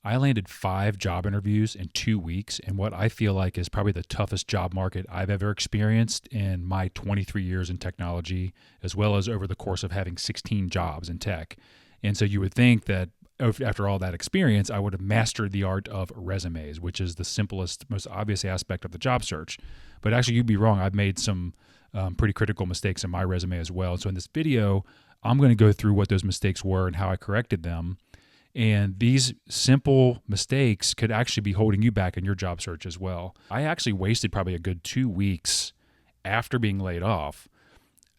I landed 5 job interviews in 2 weeks in what I feel like is probably the toughest job market I've ever experienced in my 23 years in technology, as well as over the course of having 16 jobs in tech. And so you would think that after all that experience, I would have mastered the art of resumes, which is the simplest, most obvious aspect of the job search. But actually, you'd be wrong. I've made some pretty critical mistakes in my resume as well. So in this video, I'm going to go through what those mistakes were and how I corrected them. And these simple mistakes could actually be holding you back in your job search as well. I actually wasted probably a good 2 weeks after being laid off,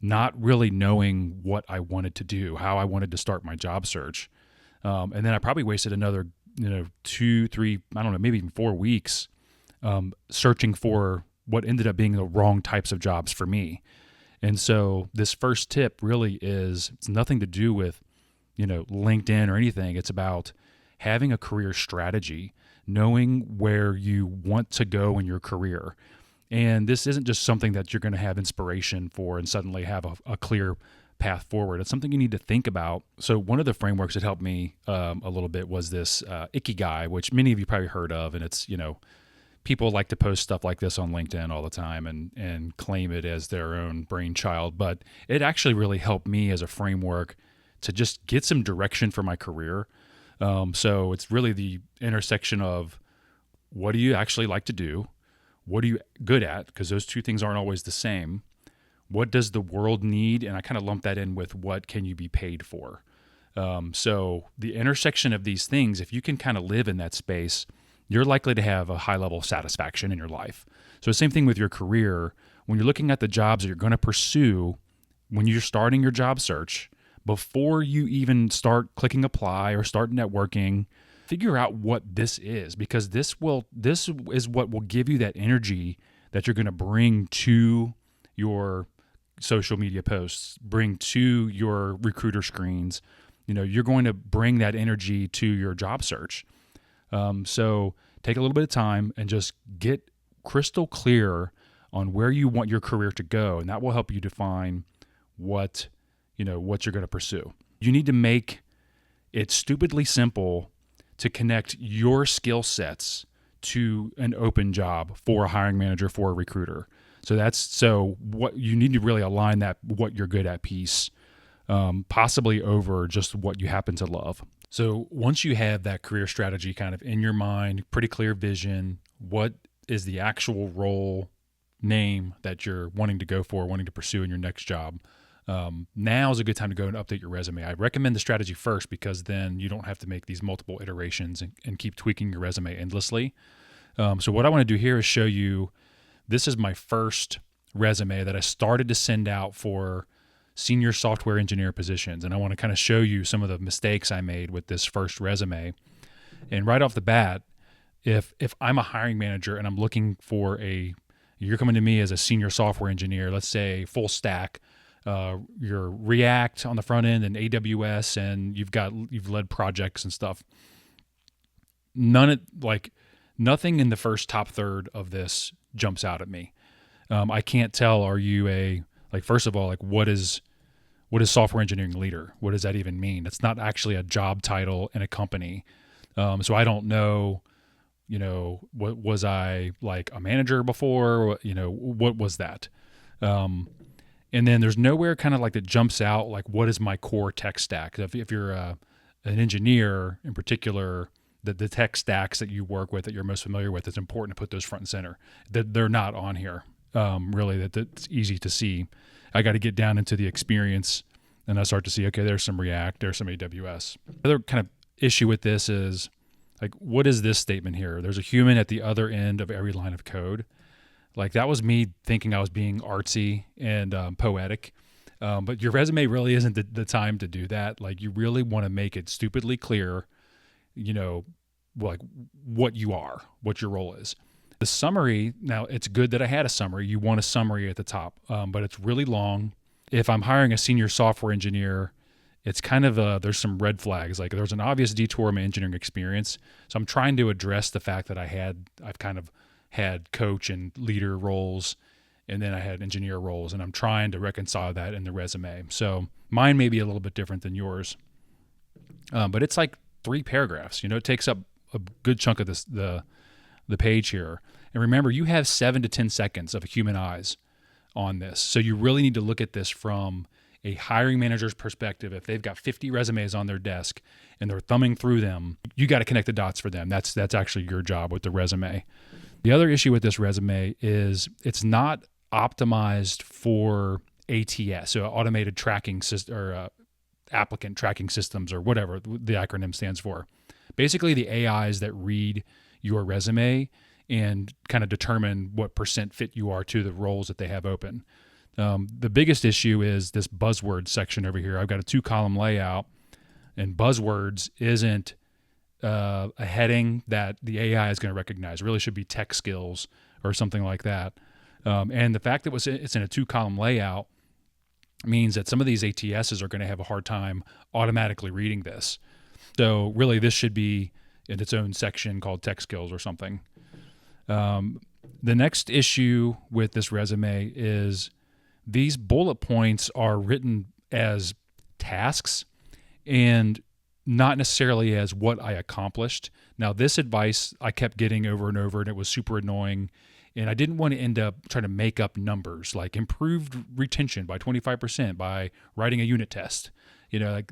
not really knowing what I wanted to do, how I wanted to start my job search. And then I probably wasted another, 2, 3, I don't know, maybe even 4 weeks searching for what ended up being the wrong types of jobs for me. And so this first tip really it's nothing to do with LinkedIn or anything. It's about having a career strategy, knowing where you want to go in your career. And this isn't just something that you're going to have inspiration for and suddenly have a clear path forward. It's something you need to think about. So one of the frameworks that helped me a little bit was this Ikigai, which many of you probably heard of. And it's, people like to post stuff like this on LinkedIn all the time and claim it as their own brainchild. But it actually really helped me as a framework to just get some direction for my career. So it's really the intersection of what do you actually like to do? What are you good at? Because those two things aren't always the same. What does the world need? And I kind of lump that in with what can you be paid for? So the intersection of these things, if you can kind of live in that space, you're likely to have a high level of satisfaction in your life. So the same thing with your career. When you're looking at the jobs that you're going to pursue, when you're starting your job search, before you even start clicking apply or start networking, figure out what this is, because this is what will give you that energy that you're going to bring to your social media posts, bring to your recruiter screens. You're going to bring that energy to your job search. So take a little bit of time and just get crystal clear on where you want your career to go, and that will help you define what you're going to pursue. You need to make it stupidly simple to connect your skill sets to an open job for a hiring manager, for a recruiter. So what you need to really align that what you're good at piece, possibly over just what you happen to love. So once you have that career strategy kind of in your mind, pretty clear vision, what is the actual role name that you're wanting to go for, wanting to pursue in your next job, now is a good time to go and update your resume. I recommend the strategy first because then you don't have to make these multiple iterations and keep tweaking your resume endlessly. So what I want to do here is show you, this is my first resume that I started to send out for senior software engineer positions. And I want to kind of show you some of the mistakes I made with this first resume. And right off the bat, if I'm a hiring manager and I'm looking for you're coming to me as a senior software engineer, let's say full stack, you're React on the front end and AWS, and you've led projects and stuff. Nothing in the first top third of this jumps out at me. I can't tell, are you first of all, what is software engineering leader? What does that even mean? It's not actually a job title in a company. So I don't know, what was I like a manager before? What was that? And then there's nowhere kind of that jumps out, what is my core tech stack? If you're an engineer in particular, the tech stacks that you work with, that you're most familiar with, it's important to put those front and center. They're not on here. Really, that's easy to see. I got to get down into the experience and I start to see, okay, there's some React, there's some AWS. The other kind of issue with this is, what is this statement here? There's a human at the other end of every line of code. That was me thinking I was being artsy and poetic. But your resume really isn't the time to do that. You really want to make it stupidly clear, what you are, what your role is. The summary, now it's good that I had a summary. You want a summary at the top, but it's really long. If I'm hiring a senior software engineer, it's kind of there's some red flags. There's an obvious detour in my engineering experience. So I'm trying to address the fact that I've kind of had coach and leader roles, and then I had engineer roles, and I'm trying to reconcile that in the resume. So mine may be a little bit different than yours, but it's 3 paragraphs. It takes up a good chunk of the page here. And remember, you have 7 to 10 seconds of human eyes on this. So you really need to look at this from a hiring manager's perspective. If they've got 50 resumes on their desk and they're thumbing through them, you got to connect the dots for them. That's actually your job with the resume. The other issue with this resume is it's not optimized for ATS, so automated tracking system, or applicant tracking systems, or whatever the acronym stands for. Basically, the AIs that read your resume and kind of determine what percent fit you are to the roles that they have open. The biggest issue is this buzzwords section over here. I've got a 2-column layout, and buzzwords isn't a heading that the AI is going to recognize. It really should be tech skills or something like that. And the fact that it's in a 2-column layout means that some of these ATSs are going to have a hard time automatically reading this. So really, this should be in its own section called tech skills or something. The next issue with this resume is these bullet points are written as tasks and not necessarily as what I accomplished. Now, this advice I kept getting over and over, and it was super annoying. And I didn't want to end up trying to make up numbers like improved retention by 25% by writing a unit test. Like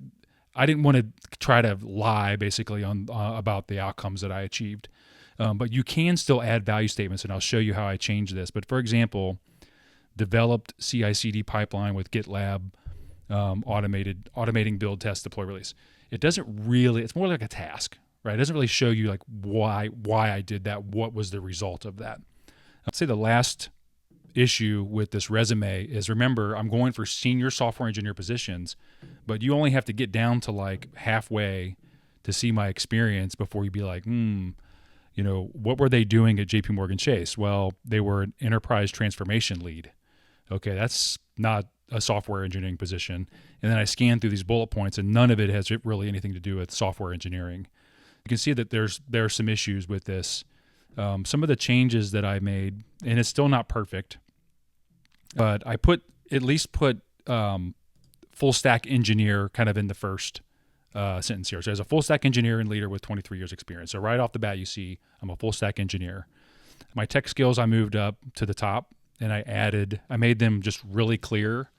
I didn't want to try to lie basically on about the outcomes that I achieved. But you can still add value statements, and I'll show you how I change this. But for example, developed CI/CD pipeline with GitLab, automating build, test, deploy, release. It doesn't really. It's more like a task, right? It doesn't really show you like why I did that. What was the result of that? I'd say the last issue with this resume is, remember, I'm going for senior software engineer positions, but you only have to get down to like halfway to see my experience before you be like, what were they doing at JP Morgan Chase? Well, they were an enterprise transformation lead. Okay, that's not a software engineering position. And then I scan through these bullet points, and none of it has really anything to do with software engineering. You can see that there are some issues with this. Some of the changes that I made, and it's still not perfect, but I at least put full stack engineer kind of in the first sentence here. So as a full stack engineer and leader with 23 years experience. So right off the bat, you see I'm a full stack engineer. My tech skills I moved up to the top, and I made them just really clear,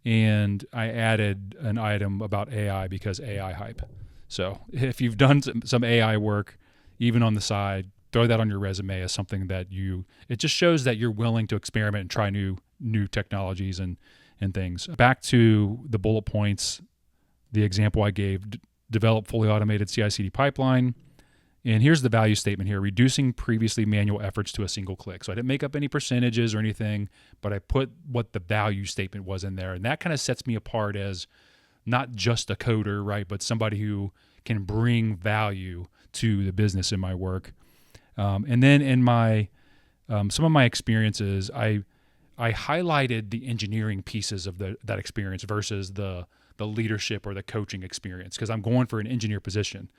and I added an item about AI because AI hype. So if you've done some AI work, even on the side, throw that on your resume as something that it just shows that you're willing to experiment and try new technologies and things. Back to the bullet points, the example I gave, develop fully automated CI/CD pipeline. And here's the value statement here, reducing previously manual efforts to a single click. So I didn't make up any percentages or anything, but I put what the value statement was in there. And that kind of sets me apart as not just a coder, right, but somebody who can bring value to the business in my work. And then in my some of my experiences, I highlighted the engineering pieces of that experience versus the leadership or the coaching experience, because I'm going for an engineer position.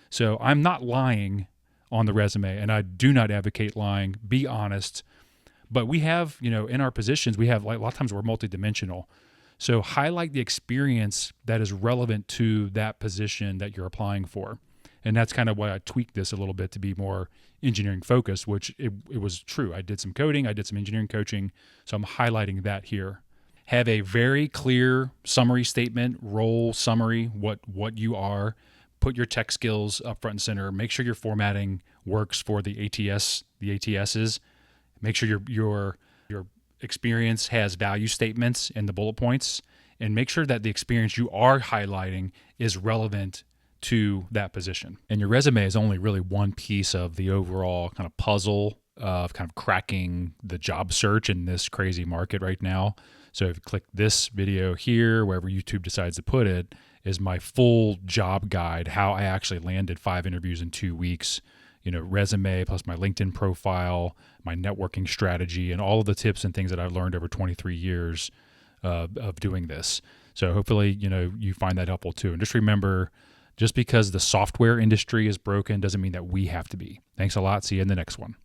So I'm not lying on the resume, and I do not advocate lying. Be honest. But we have, in our positions, we have, like, a lot of times we're multidimensional. So highlight the experience that is relevant to that position that you're applying for. And that's kind of why I tweaked this a little bit to be more engineering focused, which it was true. I did some coding, I did some engineering coaching, so I'm highlighting that here. Have a very clear summary statement, role summary, what you are. Put your tech skills up front and center. Make sure your formatting works for the ATSs. Make sure your experience has value statements in the bullet points, and make sure that the experience you are highlighting is relevant to that position. And your resume is only really one piece of the overall kind of puzzle of kind of cracking the job search in this crazy market right now. So if you click this video here, wherever YouTube decides to put it, is my full job guide, how I actually landed 5 interviews in 2 weeks, resume plus my LinkedIn profile, my networking strategy, and all of the tips and things that I've learned over 23 years of doing this. So hopefully, you find that helpful too. And just remember, just because the software industry is broken doesn't mean that we have to be. Thanks a lot. See you in the next one.